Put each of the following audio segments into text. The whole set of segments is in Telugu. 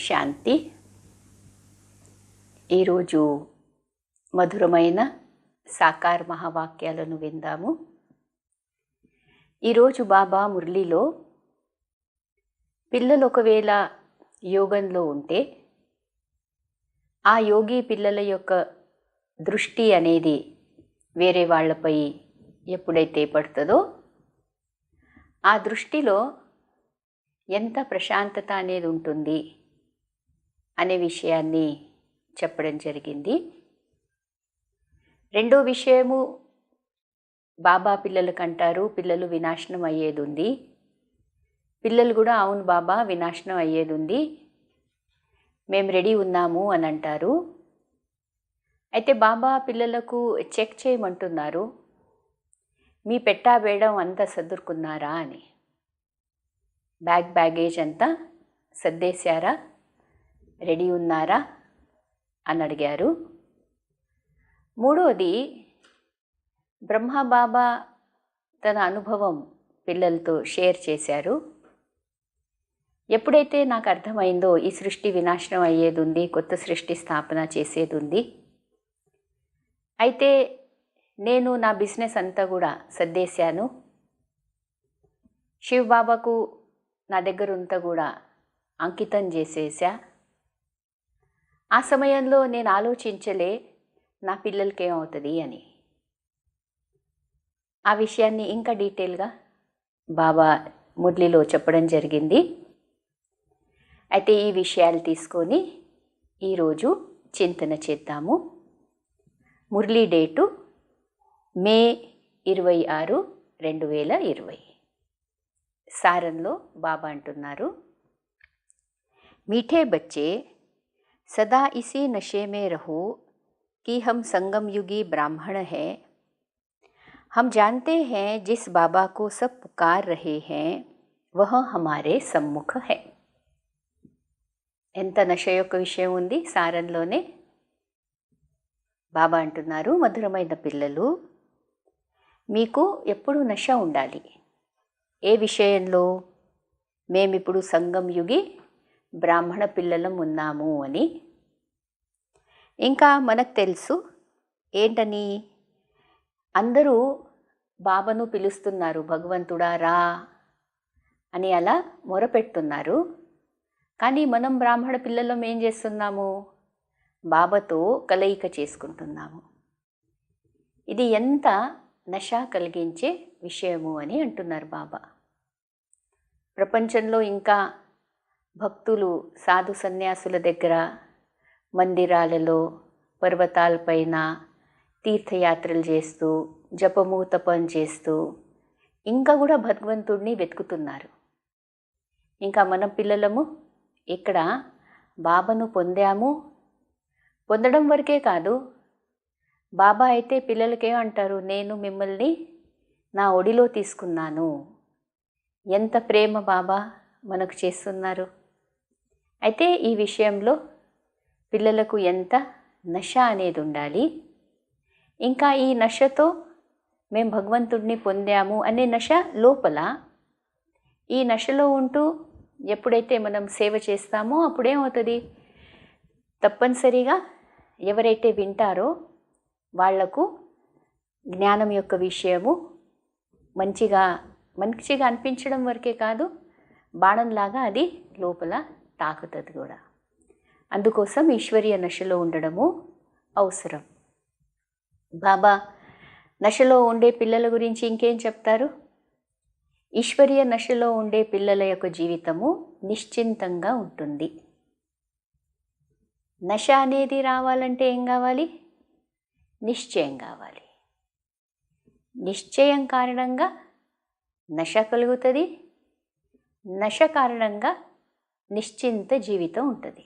శాంతి. ఈరోజు మధురమైన సాకార మహావాక్యాలను విందాము. ఈరోజు బాబా మురళిలో పిల్లలు ఒకవేళ యోగంలో ఉంటే ఆ యోగి పిల్లల యొక్క దృష్టి అనేది వేరే వాళ్ళపై ఎప్పుడైతే పడుతుందో ఆ దృష్టిలో ఎంత ప్రశాంతత అనేది ఉంటుంది అనే విషయాన్ని చెప్పడం జరిగింది. రెండో విషయము, బాబా పిల్లలకు అంటారు పిల్లలు వినాశనం అయ్యేది ఉంది. పిల్లలు కూడా అవును బాబా వినాశనం అయ్యేది ఉంది, మేము రెడీ ఉన్నాము అని అంటారు. అయితే బాబా పిల్లలకు చెక్ చేయమంటున్నారు, మీ పెట్టాబేడం అంతా సర్దుకున్నారా అని. బ్యాగేజ్ అంతా సర్దేశారా, రెడీ ఉన్నారా అని అడిగారు. మూడోది, బ్రహ్మబాబా తన అనుభవం పిల్లలతో షేర్ చేశారు. ఎప్పుడైతే నాకు అర్థమైందో ఈ సృష్టి వినాశనం అయ్యేది ఉంది, కొత్త సృష్టి స్థాపన చేసేది ఉంది, అయితే నేను నా బిజినెస్ అంతా కూడా సర్దేశాను, శివబాబాకు నా దగ్గర అంతా కూడా అంకితం చేసేసా. ఆ సమయంలో నేను ఆలోచించలే నా పిల్లలకి ఏమవుతుంది అని. ఆ విషయాన్ని ఇంకా డీటెయిల్గా బాబా మురళిలో చెప్పడం జరిగింది. అయితే ఈ విషయాలు తీసుకొని ఈరోజు చింతన చేద్దాము. మురళి డేటు మే 26, 2020. సారంలో బాబా అంటున్నారు, मीठे बच्चे सदा इसी नशे में रहो कि हम संगम युगी ब्राह्मण हैं। हम जानते हैं जिस बाबा को सब पुकार रहे हैं वह हमारे सम्मुख है. ఎంత నశ యొక్క విషయం ఉంది సారంలోనే. బాబా అంటున్నారు, మధురమైన పిల్లలు, మీకు ఎప్పుడు నశ ఉండాలి. ఏ విషయంలో? మేమిప్పుడు సంగం యుగి బ్రాహ్మణ పిల్లలం ఉన్నాము అని. ఇంకా మనకు తెలుసు ఏంటని, అందరూ బాబాను పిలుస్తున్నారు, భగవంతుడా రా అని అలా మొరపెడుతున్నారు. కానీ మనం బ్రాహ్మణ పిల్లలం ఏం చేస్తున్నాము? బాబాతో కలయిక చేసుకుంటున్నాము. ఇది ఎంత నశ కలిగించే విషయము అని అంటున్నారు బాబా. ప్రపంచంలో ఇంకా భక్తులు సాధు సన్యాసుల దగ్గర, మందిరాలలో, పర్వతాలపైన తీర్థయాత్రలు చేస్తూ, జపము తపం చేస్తూ ఇంకా కూడా భగవంతుడిని వెతుకుతున్నారు. ఇంకా మన పిల్లలము ఇక్కడ బాబాను పొందాము. పొందడం వరకే కాదు, బాబా అయితే పిల్లలకేమంటారు, నేను మిమ్మల్ని నా ఒడిలో తీసుకున్నాను. ఎంత ప్రేమ బాబా మనకు చేస్తున్నారు. అయితే ఈ విషయంలో పిల్లలకు ఎంత నశ అనేది ఉండాలి. ఇంకా ఈ నశతో మేము భగవంతుడిని పొందాము అనే నశ లోపల. ఈ నశలో ఉంటూ ఎప్పుడైతే మనం సేవ చేస్తామో అప్పుడేమవుతుంది, తప్పనిసరిగా ఎవరైతే వింటారో వాళ్లకు జ్ఞానం యొక్క విషయము మంచిగా అనిపించడం వరకే కాదు, బాణంలాగా అది లోపల తాకుతుంది కూడా. అందుకోసం ఈశ్వరీయ నశలో ఉండడము అవసరం. బాబా నశలో ఉండే పిల్లల గురించి ఇంకేం చెప్తారు? ఈశ్వరీయ నశలో ఉండే పిల్లల యొక్క జీవితము నిశ్చింతంగా ఉంటుంది. నశ అనేది రావాలంటే ఏం కావాలి? నిశ్చయం కావాలి. నిశ్చయం కారణంగా నశ కలుగుతుంది. నశ కారణంగా నిశ్చింత జీవితం ఉంటుంది.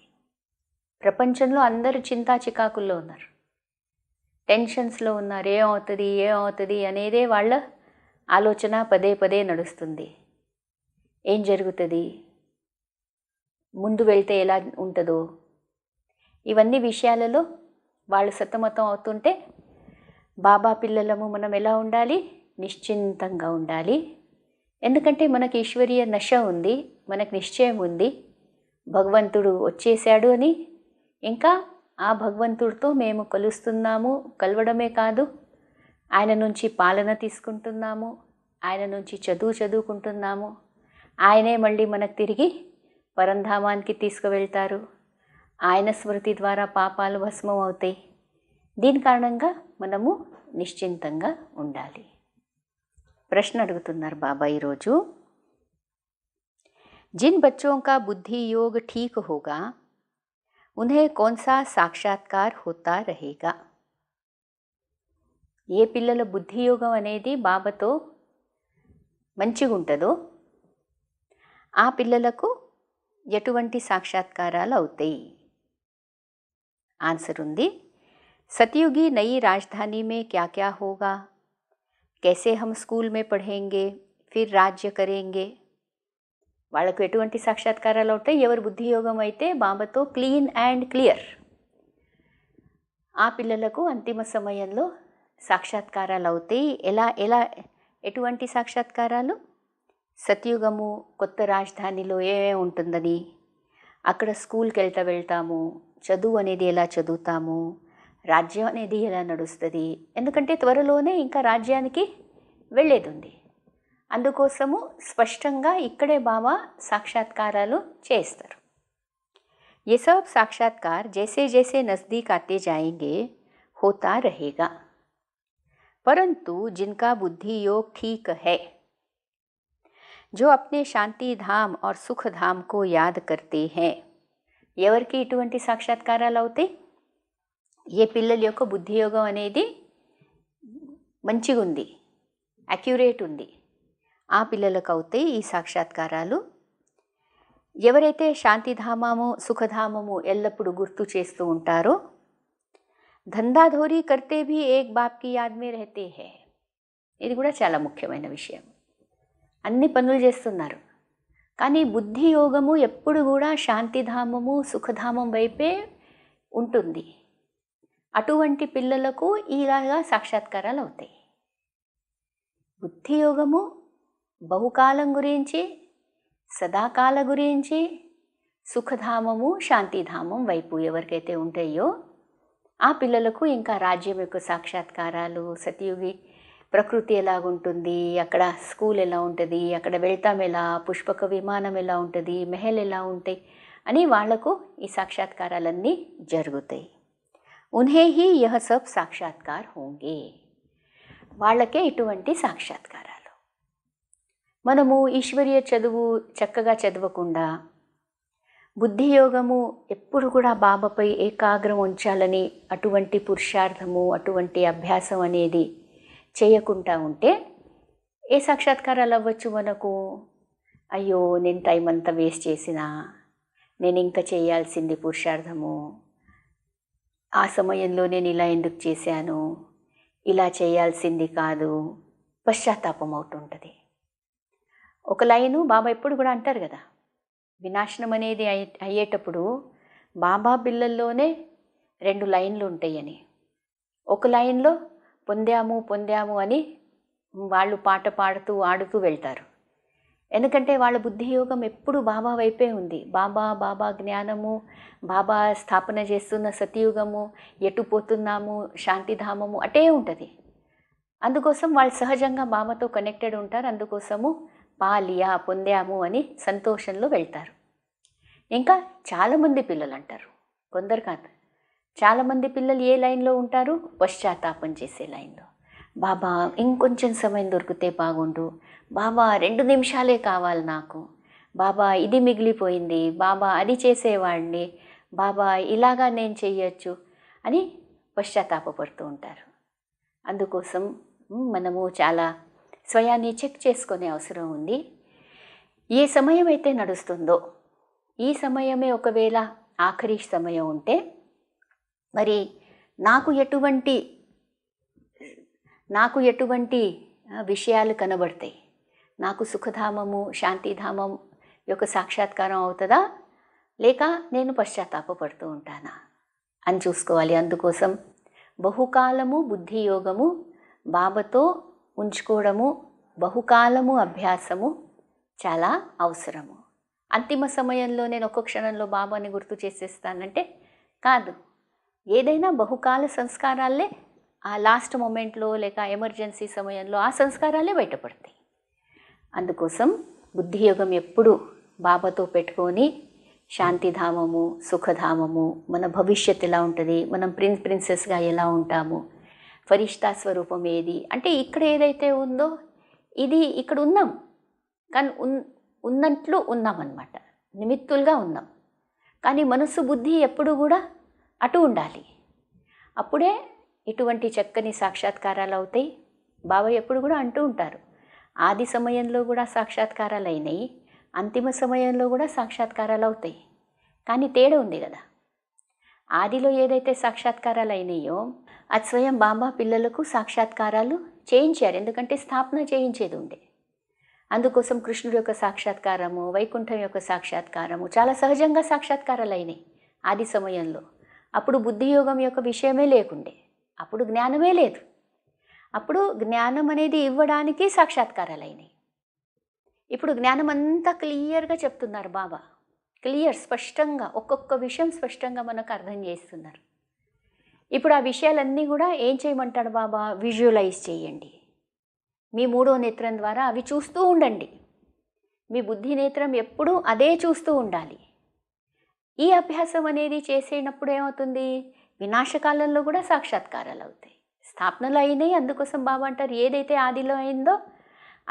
ప్రపంచంలో అందరూ చింతా చికాకుల్లో ఉన్నారు, టెన్షన్స్లో ఉన్నారు. ఏమవుతుంది అనేదే వాళ్ళ ఆలోచన పదే పదే నడుస్తుంది. ఏం జరుగుతుంది, ముందు వెళ్తే ఎలా ఉంటుందో, ఇవన్నీ విషయాలలో వాళ్ళు సతమతం అవుతుంటే బాబా పిల్లలము మనం ఎలా ఉండాలి? నిశ్చింతంగా ఉండాలి. ఎందుకంటే మనకి ఈశ్వరీయ నశ ఉంది, మనకు నిశ్చయం ఉంది. భగవంతుడు వచ్చేసాడు అని, ఇంకా ఆ భగవంతుడితో మేము కలుస్తున్నాము, కలవడమే కాదు ఆయన నుంచి పాలన తీసుకుంటున్నాము, ఆయన నుంచి చదువుకుంటున్నాము. ఆయనే మళ్ళీ మనకు తిరిగి పరంధామానికి తీసుకువెళ్తారు. ఆయన స్మృతి ద్వారా పాపాలు భస్మం అవుతాయి. దీని కారణంగా మనము నిశ్చింతంగా ఉండాలి. ప్రశ్న అడుగుతున్నారు బాబా ఈరోజు, जिन बच्चों का बुद्धि योग ठीक होगा उन्हें कौन सा साक्षात्कार होता रहेगा? ఏ పిల్లల బుద్ధి యోగం అనేది బాబాతో మంచిగా ఉంటుందో ఆ పిల్లలకు ఎటువంటి సాక్షాత్కారాలు అవుతాయి? ఆన్సర్ ఉంది, सतयुगी नई राजधानी में क्या क्या होगा, कैसे हम स्कूल में पढ़ेंगे, फिर राज्य करेंगे. వాళ్ళకు ఎటువంటి సాక్షాత్కారాలు అవుతాయి? ఎవరు బుద్ధి యోగం అయితే బాబాతో క్లీన్ అండ్ క్లియర్, ఆ పిల్లలకు అంతిమ సమయంలో సాక్షాత్కారాలు అవుతాయి. ఎలా ఎటువంటి సాక్షాత్కారాలు? సత్యుగము, కొత్త రాజధానిలో ఏమేమి ఉంటుందని, అక్కడ స్కూల్కి వెళ్తాము, చదువు అనేది ఎలా చదువుతాము, రాజ్యం అనేది ఎలా నడుస్తుంది. ఎందుకంటే త్వరలోనే ఇంకా రాజ్యానికి వెళ్ళేది ఉంది. అందుకోసము స్పష్టంగా ఇక్కడే బాబా సాక్షాత్కారాలు చేస్తారు. ये सब साक्षात्कार जैसे जैसे नज़दीक आते जाएंगे होता रहेगा, परंतु जिनका बुद्धि योग ठीक है, जो अपने शांति धाम और सुख धाम को याद करते हैं. ఎవరికి ఇటువంటి సాక్షాత్కారాలు అవుతాయి? ఏ పిల్లల యొక్క బుద్ధి యోగం అనేది మంచిగా ఉంది, అక్యురేట్ ఉంది, ఆ పిల్లలకు అవుతాయి ఈ సాక్షాత్కారాలు. ఎవరైతే శాంతిధామము సుఖధామము ఎల్లప్పుడూ గుర్తు చేస్తూ ఉంటారో, ధందాధోరీ కర్తే భీ ఏక్ బాప్ కి యాద్ మే రహతే హై. ఇది కూడా చాలా ముఖ్యమైన విషయం. అన్ని పనులు చేస్తున్నారు కానీ బుద్ధి యోగము ఎప్పుడు కూడా శాంతిధామము సుఖధామం వైపే ఉంటుంది. అటువంటి పిల్లలకు ఇలాగా సాక్షాత్కారాలు అవుతాయి. బుద్ధి యోగము బహుకాలం గురించి, సదాకాల గురించి, సుఖధామము శాంతిధామం వైపు ఎవరికైతే ఉంటాయో ఆ పిల్లలకు ఇంకా రాజ్యం యొక్క సాక్షాత్కారాలు, సతయుగి ప్రకృతి ఎలాగుంటుంది, అక్కడ స్కూల్ ఎలా ఉంటుంది, అక్కడ వెళ్తాం ఎలా, పుష్పక విమానం ఎలా ఉంటుంది, మెహల్ ఎలా ఉంటాయి అని వాళ్లకు ఈ సాక్షాత్కారాలన్నీ జరుగుతాయి. ఉన్హే హీ యహ సబ్ సాక్షాత్కార్ హోంగే. వాళ్ళకే ఇటువంటి సాక్షాత్కారాలు. మనము ఈశ్వరీయ చదువు చక్కగా చదవకుండా బుద్ధి యోగము ఎప్పుడు కూడా బాబాపై ఏకాగ్రం ఉంచాలని అటువంటి పురుషార్థము, అటువంటి అభ్యాసం అనేది చేయకుండా ఉంటే ఏ సాక్షాత్కారాలు అవ్వచ్చు మనకు? అయ్యో నేను టైం అంతా వేస్ట్ చేసినా, నేను ఇంకా చేయాల్సింది పురుషార్థము, ఆ సమయంలో నేను ఇలా ఎందుకు చేశాను, ఇలా చేయాల్సింది కాదు, పశ్చాత్తాపం అవుతుంటుంది. ఒక లైను బాబా ఎప్పుడు కూడా అంటారు కదా, వినాశనం అనేది అయ్యేటప్పుడు బాబా పిల్లల్లోనే 2 లైన్లు ఉంటాయని. ఒక లైన్లో పొందాము అని వాళ్ళు పాట పాడుతూ ఆడుతూ వెళ్తారు. ఎందుకంటే వాళ్ళ బుద్ధి యోగం ఎప్పుడు బాబా వైపే ఉంది. బాబా జ్ఞానము, బాబా స్థాపన చేస్తున్న సతయుగము, ఎటు పోతున్నాము, శాంతిధామము అటే ఉంటుంది. అందుకోసం వాళ్ళు సహజంగా బాబాతో కనెక్టెడ్ ఉంటారు. అందుకోసము పొందాము అని సంతోషంలో వెళ్తారు. ఇంకా చాలామంది పిల్లలు అంటారు, కొందరు కాదు, చాలామంది పిల్లలు ఏ లైన్లో ఉంటారు? పశ్చాత్తాపం చేసే లైన్లో. బాబా ఇంకొంచెం సమయం దొరికితే బాగుండు, బాబా 2 నిమిషాలే కావాలి నాకు, బాబా ఇది మిగిలిపోయింది, బాబా అది చేసేవాడిని, బాబా ఇలాగా నేను చెయ్యొచ్చు అని పశ్చాత్తాపడుతూ ఉంటారు. అందుకోసం మనము చాలా స్వయాన్ని చెక్ చేసుకునే అవసరం ఉంది. ఏ సమయం అయితే నడుస్తుందో ఈ సమయమే ఒకవేళ ఆఖరి సమయం ఉంటే మరి నాకు ఎటువంటి విషయాలు కనబడతాయి, నాకు సుఖధామము శాంతిధామం యొక్క సాక్షాత్కారం అవుతుందా, లేక నేను పశ్చాత్తాపడుతూ ఉంటానా అని చూసుకోవాలి. అందుకోసం బహుకాలము బుద్ధి యోగము బాబాతో ఉంచుకోవడము, బహుకాలము అభ్యాసము చాలా అవసరము. అంతిమ సమయంలో నేను ఒక్క క్షణంలో బాబాని గుర్తు చేసేస్తానంటే కాదు. ఏదైనా బహుకాల సంస్కారాలే ఆ లాస్ట్ మూమెంట్లో లేక ఎమర్జెన్సీ సమయంలో ఆ సంస్కారాలే బయటపడతాయి. అందుకోసం బుద్ధియోగం ఎప్పుడు బాబాతో పెట్టుకొని శాంతిధామము, సుఖధామము, మన భవిష్యత్తు ఎలా ఉంటుంది, మనం ప్రిన్సెస్గా ఎలా ఉంటాము, ఫరిష్తా స్వరూపం ఏది అంటే ఇక్కడ ఏదైతే ఉందో ఇది ఇక్కడ ఉన్నాం, కానీ ఉన్నట్లు ఉన్నామన్నమాట, నిమిత్తులుగా ఉన్నాం. కానీ మనస్సు బుద్ధి ఎప్పుడు కూడా అటు ఉండాలి. అప్పుడే ఇటువంటి చక్కని సాక్షాత్కారాలు అవుతాయి. బాబా ఎప్పుడు కూడా అంటూ ఉంటారు, ఆది సమయంలో కూడా సాక్షాత్కారాలు అయినాయి, అంతిమ సమయంలో కూడా సాక్షాత్కారాలు అవుతాయి. కానీ తేడా ఉంది కదా. ఆదిలో ఏదైతే సాక్షాత్కారాలు అయినాయో అది స్వయం బాబా పిల్లలకు సాక్షాత్కారాలు చేయించారు. ఎందుకంటే స్థాపన చేయించేది ఉండే. అందుకోసం కృష్ణుడి యొక్క సాక్షాత్కారము, వైకుంఠం యొక్క సాక్షాత్కారము చాలా సహజంగా సాక్షాత్కారాలు అయినాయి ఆది సమయంలో. అప్పుడు బుద్ధియోగం యొక్క విషయమే లేకుండే, అప్పుడు జ్ఞానమే లేదు. అప్పుడు జ్ఞానం అనేది ఇవ్వడానికి సాక్షాత్కారాలు అయినాయి. ఇప్పుడు జ్ఞానం అంతా క్లియర్గా చెప్తున్నారు బాబా. క్లియర్, స్పష్టంగా ఒక్కొక్క విషయం స్పష్టంగా మనకు అర్థం చేస్తున్నారు. ఇప్పుడు ఆ విషయాలన్నీ కూడా ఏం చేయమంటాడు బాబా? విజువలైజ్ చేయండి. మీ మూడో నేత్రం ద్వారా అవి చూస్తూ ఉండండి. మీ బుద్ధి నేత్రం ఎప్పుడూ అదే చూస్తూ ఉండాలి. ఈ అభ్యాసం అనేది చేసేటప్పుడు ఏమవుతుంది? వినాశకాలంలో కూడా సాక్షాత్కారాలు అవుతాయి. స్థాపనలు అయినాయి. అందుకోసం బాబా అంటారు ఏదైతే ఆదిలో అయిందో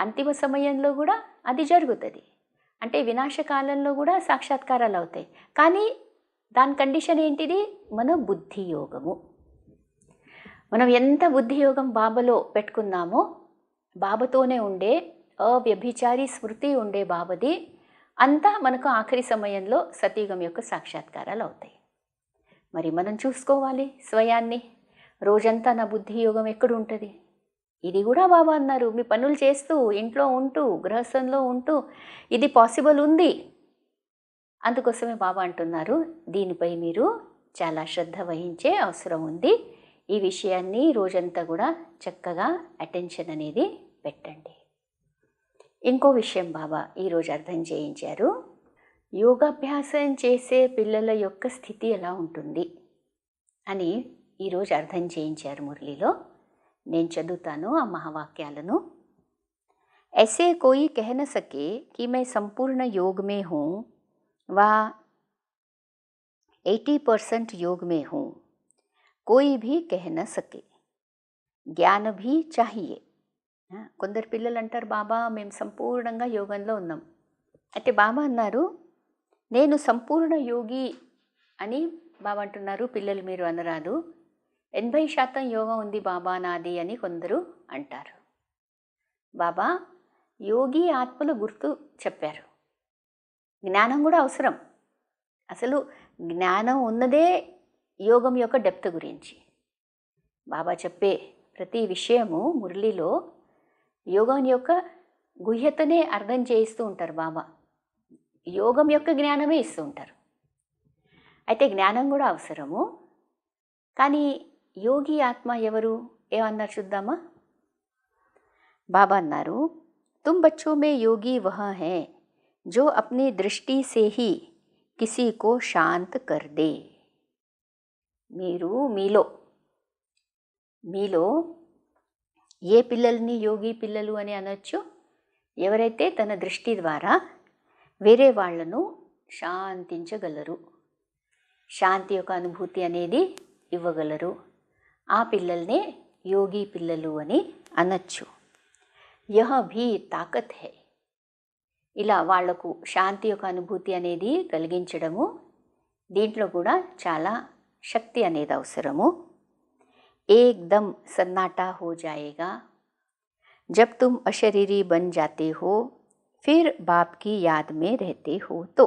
అంతిమ సమయంలో కూడా అది జరుగుతుంది. అంటే వినాశకాలంలో కూడా సాక్షాత్కారాలు అవుతాయి. కానీ దాని కండిషన్ ఏంటిది? మన బుద్ధి యోగము. మనం ఎంత బుద్ధి యోగం బాబాలో పెట్టుకున్నామో, బాబాతోనే ఉండే అవ్యభిచారి స్మృతి ఉండే బాబాది, అంతా మనకు ఆఖరి సమయంలో సతయుగం యొక్క సాక్షాత్కారాలు అవుతాయి. మరి మనం చూసుకోవాలి స్వయాన్ని. రోజంతా నా బుద్ధి యోగం ఎక్కడ ఉంటుంది? ఇది కూడా బాబా అన్నారు, మీ పనులు చేస్తూ, ఇంట్లో ఉంటూ, గృహస్థంలో ఉంటూ ఇది పాసిబుల్ ఉంది. అందుకోసమే బాబా అంటున్నారు దీనిపై మీరు చాలా శ్రద్ధ వహించే అవసరం ఉంది. ఈ విషయాన్ని రోజంతా కూడా చక్కగా అటెన్షన్ అనేది పెట్టండి. ఇంకో విషయం బాబా ఈరోజు అర్థం చేయించారు. యోగాభ్యాసం చేసే పిల్లల యొక్క స్థితి ఎలా ఉంటుంది అని ఈరోజు అర్థం చేయించారు మురళిలో. నేను చదువుతాను ఆ మహావాక్యాలను. ऐसे कोई कह न सके कि मैं संपूर्ण योग में हूँ व 80% योग में हूँ. कोई भी कह न सके. జ్ఞాన भी चाहिए. కొందరు పిల్లలు అంటారు బాబా మేము సంపూర్ణంగా యోగంలో ఉన్నాం. అయితే బాబా అన్నారు నేను సంపూర్ణ యోగి అని బాబా అంటున్నారు. పిల్లలు మీరు అనరాదు. 80% యోగం ఉంది బాబా నాది అని కొందరు అంటారు. బాబా యోగి ఆత్మల గుర్తు చెప్పారు. జ్ఞానం కూడా అవసరం. అసలు జ్ఞానం ఉన్నదే యోగం యొక్క డెప్త్ గురించి. బాబా చెప్పే ప్రతి విషయము మురళిలో యోగం యొక్క గుహ్యతనే అర్థం చేయిస్తూ ఉంటారు బాబా. యోగం యొక్క జ్ఞానమే ఇస్తూ ఉంటారు. అయితే జ్ఞానం కూడా అవసరము. కానీ యోగి ఆత్మ ఎవరు? ఏమన్నారు చూద్దామా? బాబా అన్నారు तुम बच्चों में योगी वह है जो अपनी दृष्टि से ही किसी को शांत कर दे. మీరు మీలో ఏ పిల్లల్ని యోగి పిల్లలు అని అనొచ్చు? ఎవరైతే తన దృష్టి ద్వారా వేరే వాళ్లను శాంతించగలరు, శాంతి యొక్క అనుభూతి అనేది ఇవ్వగలరు, ఆ పిల్లల్నే యోగి పిల్లలు అని అనొచ్చు. యహ భీ తాకత్ హై. ఇలా వాళ్లకు శాంతి యొక్క అనుభూతి అనేది కలిగించడము, దీంట్లో కూడా చాలా శక్తి అనేది అవసరము. एकदम सन्नाटा हो जाएगा जब तुम अशरीरी बन जाते हो, फिर बाप की याद में रहते हो तो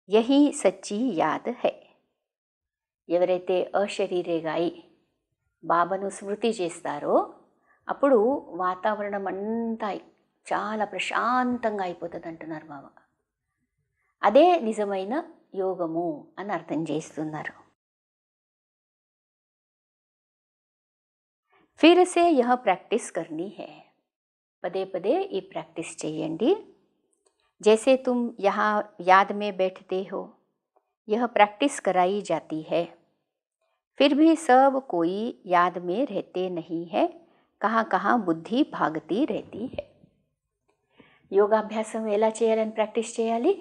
यही सच्ची याद है. ఎవరైతే అశరీరిగా అయి బాబాను స్మృతి చేస్తారో అప్పుడు వాతావరణం అంతా చాలా ప్రశాంతంగా అయిపోతుంది అంటున్నారు బాబా. అదే నిజమైన యోగము అని అర్థం చేస్తున్నారు. फिर से यह प्रैक्टिस करनी है. పదే పదే ఈ ప్రాక్టీస్ చేయండి. जैसे तुम यहाँ याद में बैठते हो, यह प्रैक्टिस कराई जाती है, फिर भी सब कोई याद में रहते नहीं है, कहाँ कहाँ बुद्धि भागती रहती है. యోగాభ్యాసం ఎలా చేయాలని ప్రాక్టీస్ చేయాలి?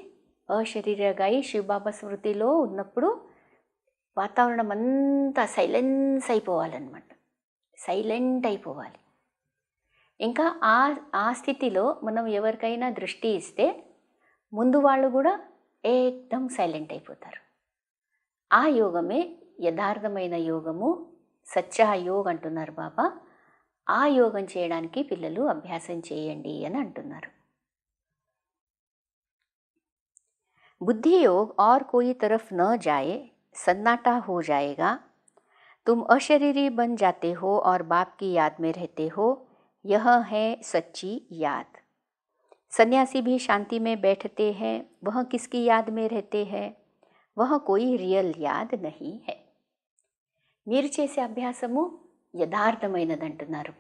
అశరీరగా శివబాబా స్మృతిలో ఉన్నప్పుడు వాతావరణం అంతా సైలెన్స్ అయిపోవాలన్నమాట. సైలెంట్ అయిపోవాలి. ఇంకా ఆ స్థితిలో మనం ఎవరికైనా దృష్టి ఇస్తే ముందు వాళ్ళు కూడా ఏకదం సైలెంట్ అయిపోతారు. ఆ యోగమే యథార్థమైన యోగము, సచ్చా యోగ్ అంటున్నారు బాబా. ఆ యోగం చేయడానికి పిల్లలు అభ్యాసం చేయండి అని అంటున్నారు. बुद्धि योग और कोई तरफ न जाए, सन्नाटा हो जाएगा. तुम अशरीरी बन जाते हो और बाप की याद में रहते हो, यह है सच्ची याद. सन्यासी भी शांति में बैठते हैं, वह किसकी याद में रहते हैं? वह कोई रियल याद नहीं है. మీరు చేసే అభ్యాసము యథార్థమైనదంటున్నారు.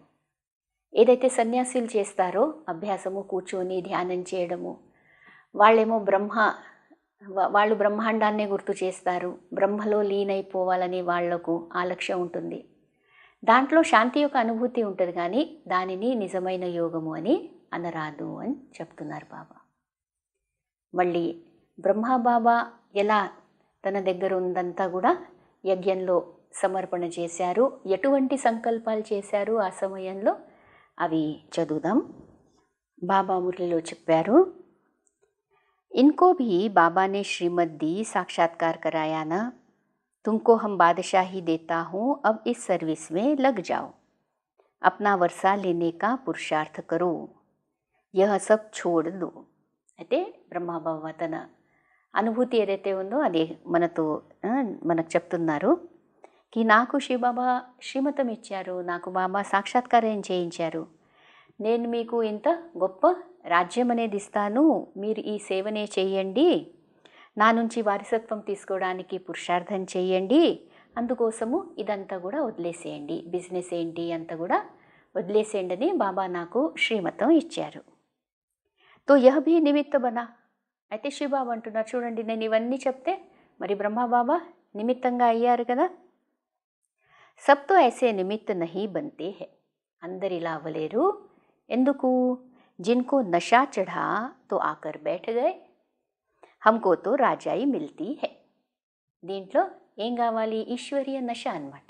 ఏదైతే సన్యాసులు చేస్తారో అభ్యాసము, కూర్చొని ధ్యానం చేయడము, వాళ్ళేమో వాళ్ళు బ్రహ్మాండాన్నే గుర్తు చేస్తారు. బ్రహ్మలో లీనైపోవాలని వాళ్లకు ఆ లక్ష్యం ఉంటుంది. దాంట్లో శాంతి యొక్క అనుభూతి ఉంటుంది, కానీ దానిని నిజమైన యోగము అని అనరాదు అని చెప్తున్నారు బాబా. మళ్ళీ బ్రహ్మబాబా ఎలా తన దగ్గర ఉందంతా కూడా యజ్ఞంలో సమర్పణ చేశారు, ఎటువంటి సంకల్పాలు చేశారు ఆ సమయంలో అవి చదువుదాం. బాబా మురళిలో చెప్పారు, इनको भी बाबा ने श्रीमत दी, साक्षात्कार कराया ना. तुमको हम बादशाही देता हूँ, अब इस सर्विस में लग जाओ, अपना वर्षा लेने का पुरुषार्थ करो, यह सब छोड़ दो. అయితే బ్రహ్మబాబా తన అనుభూతి ఏదైతే ఉందో అది మనకు చెప్తున్నారు. కి నాకు శివబాబా శ్రీమతం ఇచ్చారు, నాకు బాబా సాక్షాత్కారం చేయించారు, నేను మీకు ఇంత గొప్ప రాజ్యం అనేది ఇస్తాను, మీరు ఈ సేవనే చేయండి, నా నుంచి వారసత్వం తీసుకోవడానికి పురుషార్థం చేయండి, అందుకోసము ఇదంతా కూడా వదిలేసేయండి, బిజినెస్ ఏంటి అంతా కూడా వదిలేసేయండి అని బాబా నాకు శ్రీమతం ఇచ్చారు. తో యహ్ భీ నిమిత్త బనా. అయితే శివబాబా అంటున్నారు, చూడండి నేను ఇవన్నీ చెప్తే మరి బ్రహ్మబాబా నిమిత్తంగా అయ్యారు కదా. సబ్ తో ఐసే నిమిత్త నహీ బంతే హై. అందరు ఇలా అవ్వలేరు. ఎందుకు? जिनको नशा चढ़ा तो आकर बैठ गए, हमको तो राजाई मिलती है. దీంట్లో ఏం కావాలి? ఈశ్వరీయ నశ అన్నమాట.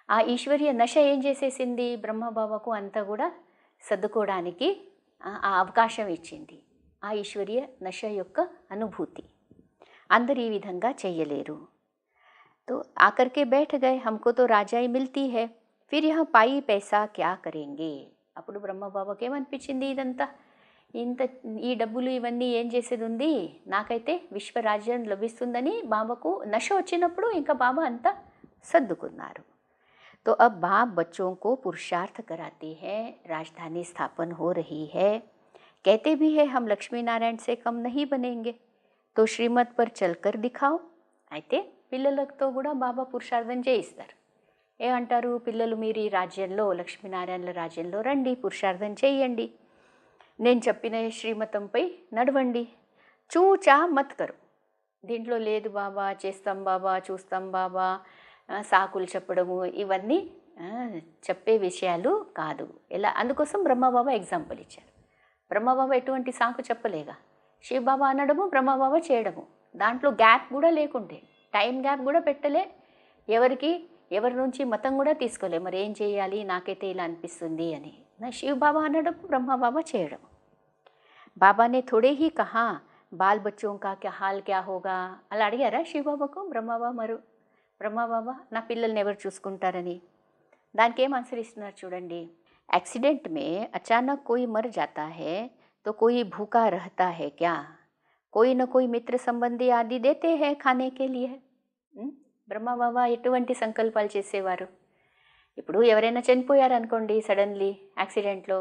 ఆ ఈశ్వరీయ నశ ఏం చేసేసింది? బ్రహ్మబాబాకు అంతా కూడా సర్దుకోవడానికి ఆ అవకాశం ఇచ్చింది. ఆ ఈశ్వరీయ నశ యొక్క అనుభూతి అందరు ఈ విధంగా చెయ్యలేరు. तो आकर के बैठ गए, हमको तो राजाई मिलती है, फिर यहाँ पाई पैसा क्या करेंगे. అప్పుడు బ్రహ్మబాబాకి ఏమనిపించింది? ఈ డబ్బులు ఇవన్నీ ఏం చేసేది ఉంది, నాకైతే విశ్వరాజ్యం లభిస్తుందని బాబాకు నశ వచ్చినప్పుడు ఇంకా బాబా అంతా సర్దుకున్నారు. तो अब बाप बच्चों को पुरुषार्थ कराते हैं, राजधानी स्थापन हो रही है, कहते भी है हम लक्ष्मी नारायण से कम नहीं बनेंगे, तो श्रीमत पर चलकर दिखाओ. అయితే పిల్లలతో కూడా బాబా పురుషార్థం చేయిస్తారు. ఏమంటారు? పిల్లలు మీరు ఈ రాజ్యంలో, లక్ష్మీనారాయణల రాజ్యంలో రండి, పురుషార్థం చేయండి, నేను చెప్పిన శ్రీమతంపై నడవండి, చూచా మత్ కరు. దీంట్లో లేదు బాబా చేస్తాం బాబా చూస్తాం బాబా సాకులు చెప్పడము ఇవన్నీ చెప్పే విషయాలు కాదు. ఎలా? అందుకోసం బ్రహ్మబాబా ఎగ్జాంపుల్ ఇచ్చారు. బ్రహ్మబాబా ఎటువంటి సాకు చెప్పలేగా, శివబాబా అనడము బ్రహ్మబాబా చేయడము, దాంట్లో గ్యాప్ కూడా లేకుండే, టైం గ్యాప్ కూడా పెట్టలే, ఎవరి నుంచి మతం కూడా తీసుకోలే. మరి ఏం చేయాలి, నాకైతే ఇలా అనిపిస్తుంది అని శివబాబా అనడం, బ్రహ్మబాబా చేయడం. బాబానే థోడే హీ కహా బాల్ బచ్చోं का क्या हाल क्या होगा అలా అడిగారా శివబాబాకు బ్రహ్మబాబా నా పిల్లల్ని ఎవరు చూసుకుంటారని? దానికి ఏం ఆన్సర్ ఇస్తున్నారు చూడండి. एक्सीडेंट में अचानक कोई मर जाता है तो कोई भूखा रहता है क्या? कोई न कोई मित्र संबंधी आदि देते हैं खाने के लिए. బ్రహ్మబాబా ఎటువంటి సంకల్పాలు చేసేవారు? ఇప్పుడు ఎవరైనా చనిపోయారనుకోండి సడన్లీ యాక్సిడెంట్లో,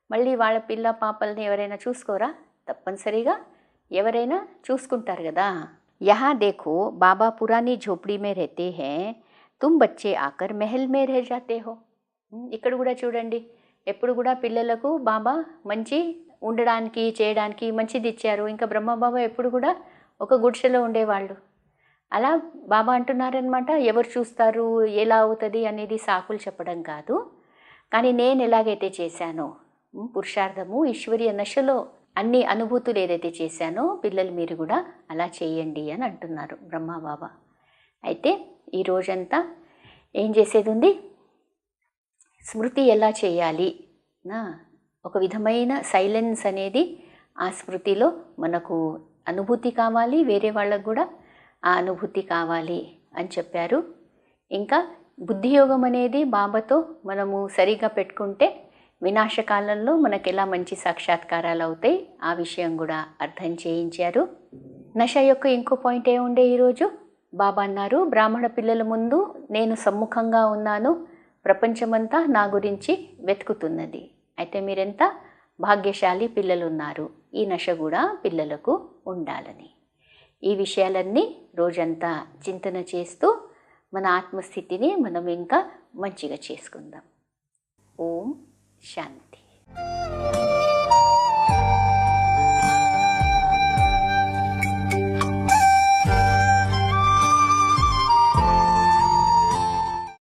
మళ్ళీ వాళ్ళ పిల్ల పాపల్ని ఎవరైనా చూసుకోరా? తప్పనిసరిగా ఎవరైనా చూసుకుంటారు కదా. యహా దేఖో బాబా పురానీ झोपड़ी में रहते हैं, तुम बच्चे आकर महल में रह जाते हो. ఇక్కడ కూడా చూడండి, ఎప్పుడు కూడా పిల్లలకు బాబా మంచి ఉండడానికి చేయడానికి మంచిది ఇచ్చారు. ఇంకా బ్రహ్మబాబా ఎప్పుడు కూడా ఒక గుడిసెలో ఉండేవాళ్ళు. అలా బాబా అంటున్నారనమాట, ఎవరు చూస్తారు ఎలా అవుతుంది అనేది సాకులు చెప్పడం కాదు, కానీ నేను ఎలాగైతే చేశానో పురుషార్థము ఈశ్వరీయ నశలో అన్ని అనుభూతులు ఏదైతే చేశానో పిల్లలు మీరు కూడా అలా చేయండి అని అంటున్నారు బ్రహ్మబాబా. అయితే ఈ రోజంతా ఏం చేసేది ఉంది, స్మృతి ఎలా చేయాలి, ఒక విధమైన సైలెన్స్ అనేది ఆ స్మృతిలో మనకు అనుభూతి కావాలి, వేరే వాళ్ళకు కూడా ఆ అనుభూతి కావాలి అని చెప్పారు. ఇంకా బుద్ధియోగం అనేది బాబాతో మనము సరిగా పెట్టుకుంటే వినాశకాలంలో మనకు ఎలా మంచి సాక్షాత్కారాలు అవుతాయి ఆ విషయం కూడా అర్థం చేయించారు. నశ యొక్క ఇంకో పాయింట్ ఏముండే ఈరోజు, బాబా అన్నారు, బ్రాహ్మణ పిల్లల ముందు నేను సమ్ముఖంగా ఉన్నాను, ప్రపంచమంతా నా గురించి వెతుకుతున్నది. అయితే మీరెంత భాగ్యశాలి పిల్లలు ఉన్నారు, ఈ నశ కూడా పిల్లలకు ఉండాలని. ఈ విషయాలన్నీ రోజంతా చింతన చేస్తూ మన ఆత్మస్థితిని మనం ఇంకా మంచిగా చేసుకుందాం. ఓం శాంతి.